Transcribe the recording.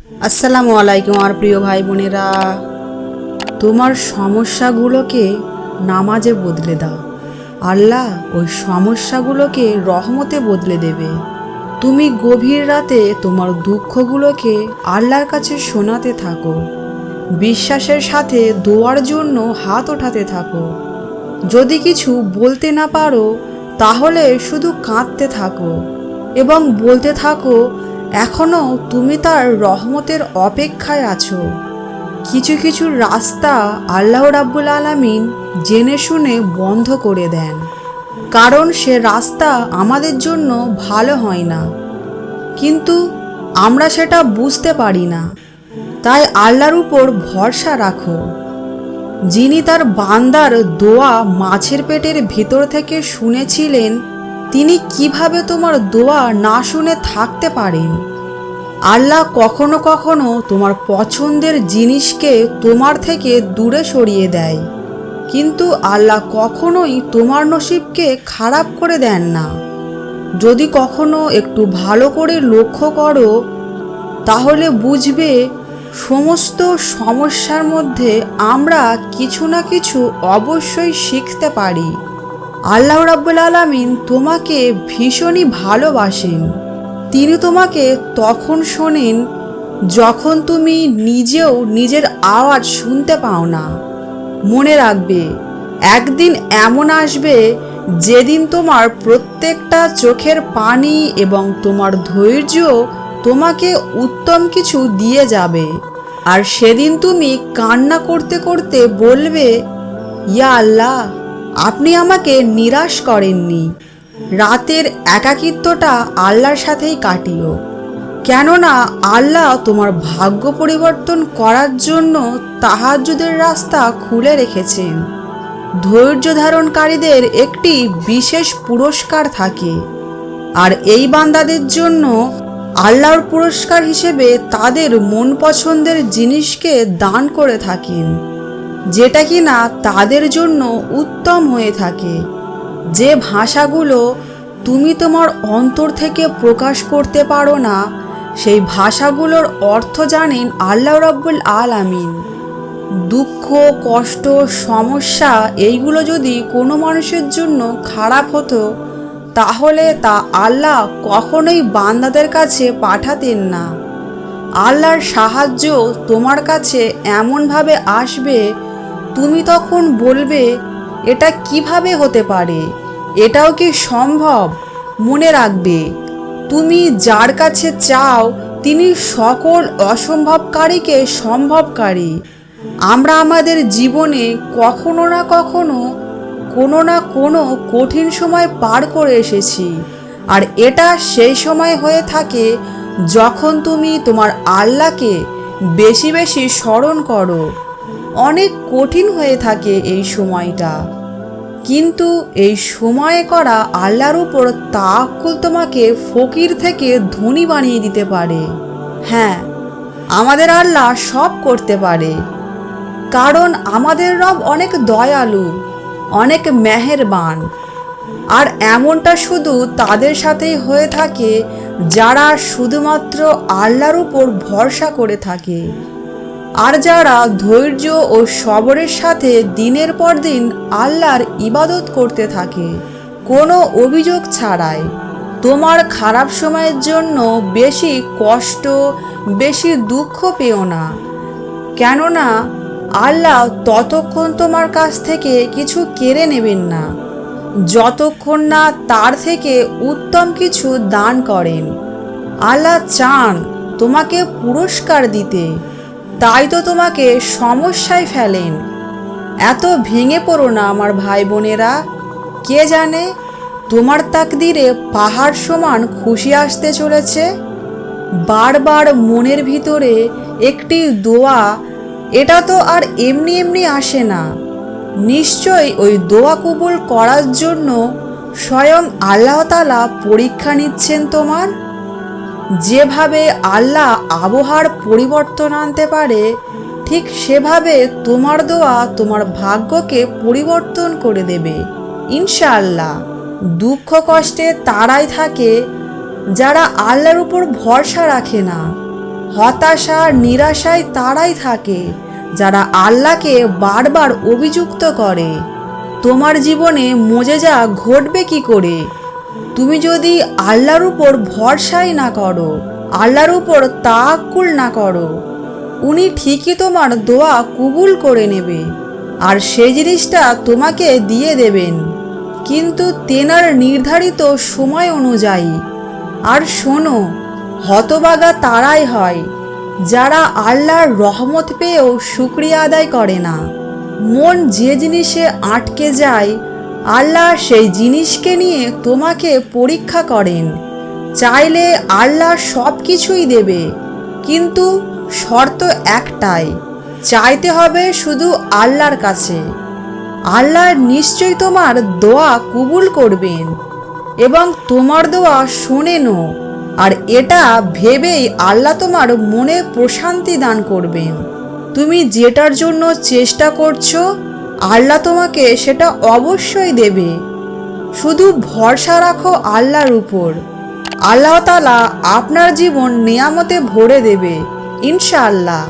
আসসালামু আলাইকুম আর প্রিয় ভাই বোনেরা, তোমার সমস্যাগুলোকে নামাজে বদলে দাও। আল্লাহ ওই সমস্যাগুলোকে রহমতে বদলে দেবে। তুমি গভীর রাতে তোমার দুঃখগুলোকে আল্লাহর কাছে শোনাতে থাকো। বিশ্বাসের সাথে দোয়ার জন্য হাত ওঠাতে থাকো। যদি কিছু বলতে না পারো তাহলে শুধু কাঁদতে থাকো এবং বলতে থাকো, এখনো তুমি তার রহমতের অপেক্ষায় আছো। কিছু কিছু রাস্তা আল্লাহ রাব্বুল আলামিন জেনে শুনে বন্ধ করে দেন, কারণ সে রাস্তা আমাদের জন্য ভালো হয় না, কিন্তু আমরা সেটা বুঝতে পারি না। তাই আল্লাহর উপর ভরসা রাখো, যিনি তার বান্দার দোয়া মাছের পেটের ভিতর থেকে শুনেছিলেন, তিনি কিভাবে তোমার দোয়া না শুনে থাকতে পারেন? আল্লাহ কখনো কখনো তোমার পছন্দের জিনিসকে তোমার থেকে দূরে সরিয়ে দেয়, কিন্তু আল্লাহ কখনোই তোমার নসিবকে খারাপ করে দেন না। যদি কখনো একটু ভালো করে লক্ষ্য করো তাহলে বুঝবে, সমস্ত সমস্যার মধ্যে আমরা কিছু না কিছু অবশ্যই শিখতে পারি। আল্লাহ রাব্বুল আলামিন তোমাকে ভীষণই ভালোবাসেন। তিনি তোমাকে তখন শোনেন যখন তুমি নিজেও নিজের আওয়াজ শুনতে পাও না। মনে রাখবে, একদিন এমন আসবে যেদিন তোমার প্রত্যেকটা চোখের পানি এবং তোমার ধৈর্য তোমাকে উত্তম কিছু দিয়ে যাবে, আর সেদিন তুমি কান্না করতে করতে বলবে, ইয়া আল্লাহ, আপনি আমাকে নিরাশ করেননি। রাতের একাকিত্বটা আল্লাহর সাথেই কাটিও, কেননা আল্লাহ তোমার ভাগ্য পরিবর্তন করার জন্য তাহাজ্জুদের রাস্তা খুলে রেখেছেন। ধৈর্য ধারণকারীদের একটি বিশেষ পুরস্কার থাকে, আর এই বান্দাদের জন্য আল্লাহর পুরস্কার হিসেবে তাদের মন পছন্দের জিনিসকে দান করে থাকেন, যেটা কিনা তাদের জন্য উত্তম হয়ে থাকে। যে ভাষাগুলো তুমি তোমার অন্তর থেকে প্রকাশ করতে পারো না, সেই ভাষাগুলোর অর্থ জানেন আল্লাহ রাব্বুল আলামিন। দুঃখ, কষ্ট, সমস্যা এইগুলো যদি কোনো মানুষের জন্য খারাপ হতো তাহলে তা আল্লাহ কখনোই বান্দাদের কাছে পাঠাতেন না। আল্লাহর সাহায্য তোমার কাছে এমনভাবে আসবে, তুমি তখন বলবে, এটা কিভাবে হতে পারে? এটাও কি সম্ভব? মনে রাখবে, তুমি যার কাছে চাও তিনি সকল অসম্ভবকারীকে সম্ভবকারী। আমরা আমাদের জীবনে কখনো না কখনো কোনো না কোনো কঠিন সময় পার করে এসেছি, আর এটা সেই সময় হয়ে থাকে যখন তুমি তোমার আল্লাহকে বেশি বেশি স্মরণ করো। অনেক কঠিন হয়ে থাকে এই সময়টা, কিন্তু এই সময়ে করা আল্লাহর উপর তাওয়াক্কুল তোমাকে ফকির থেকে ধনী বানিয়ে দিতে পারে। হ্যাঁ, আমাদের আল্লাহ সব করতে পারে, কারণ আমাদের রব অনেক দয়ালু, অনেক মেহেরবান। আর এমনটা শুধু তাদের সাথেই হয়ে থাকে যারা শুধুমাত্র আল্লাহর উপর ভরসা করে থাকে, আর যারা ধৈর্য ও সবরের সাথে দিনের পর দিন আল্লাহর ইবাদত করতে থাকে, কোনো অভিযোগ ছাড়াই। তোমার খারাপ সময়ের জন্য বেশি কষ্ট, বেশি দুঃখ পেও না, কেননা আল্লাহ ততক্ষণ তোমার কাছ থেকে কিছু কেড়ে নেবেন না যতক্ষণ না তার থেকে উত্তম কিছু দান করেন। আল্লাহ চান তোমাকে পুরস্কার দিতে, তাই তো তোমাকে সমস্যায় ফেলেন। এত ভেঙে পড়ো না আমার ভাই বোনেরা। কে জানে তোমার তাকদিরে পাহাড় সমান খুশি আসতে চলেছে। বারবার মনের ভিতরে একটি দোয়া, এটা তো আর এমনি এমনি আসে না। নিশ্চয়ই ওই দোয়া কবুল করার জন্য স্বয়ং আল্লাহ তাআলা পরীক্ষা নিচ্ছেন তোমার। যেভাবে আল্লাহ আবহাওয়ার পরিবর্তন আনতে পারে, ঠিক সেভাবে তোমার দোয়া তোমার ভাগ্যকে পরিবর্তন করে দেবে ইনশাআল্লাহ। দুঃখ কষ্টে তারাই থাকে যারা আল্লাহর উপর ভরসা রাখে না। হতাশা নিরাশায় তারাই থাকে যারা আল্লাহকে বারবার অভিযুক্ত করে। তোমার জীবনে মোজেজা ঘটবে কি করে তুমি যদি আল্লাহর উপর ভরসাই না করো, আল্লাহর উপর তাওয়াক্কুল না করো? উনি ঠিকই তোমার দোয়া কবুল করে নেবে আর সেই জিনিসটা তোমাকে দিয়ে দেবেন, কিন্তু তেনার নির্ধারিত সময় অনুযায়ী। আর শোনো, হতভাগা তারাই হয় যারা আল্লাহর রহমত পেয়েও শুকরিয়া আদায় করে না। মন যে জিনিসে আটকে যায়, আল্লাহ সেই জিনিসকে নিয়ে তোমাকে পরীক্ষা করেন। চাইলে আল্লাহ সব কিছুই দেবে, কিন্তু শর্ত একটাই, চাইতে হবে শুধু আল্লাহর কাছে। আল্লাহ নিশ্চয়ই তোমার দোয়া কবুল করবেন এবং তোমার দোয়া শোনেনও। আর এটা ভেবেই আল্লাহ তোমার মনে প্রশান্তি দান করবেন। তুমি যেটার জন্য চেষ্টা করছো, আল্লাহ তোমাকে সেটা অবশ্যই দেবে। শুধু ভরসা রাখো আল্লাহর উপর। আল্লাহ তাআলা আপনার জীবন নিয়ামতে ভরে দেবে ইনশাআল্লাহ।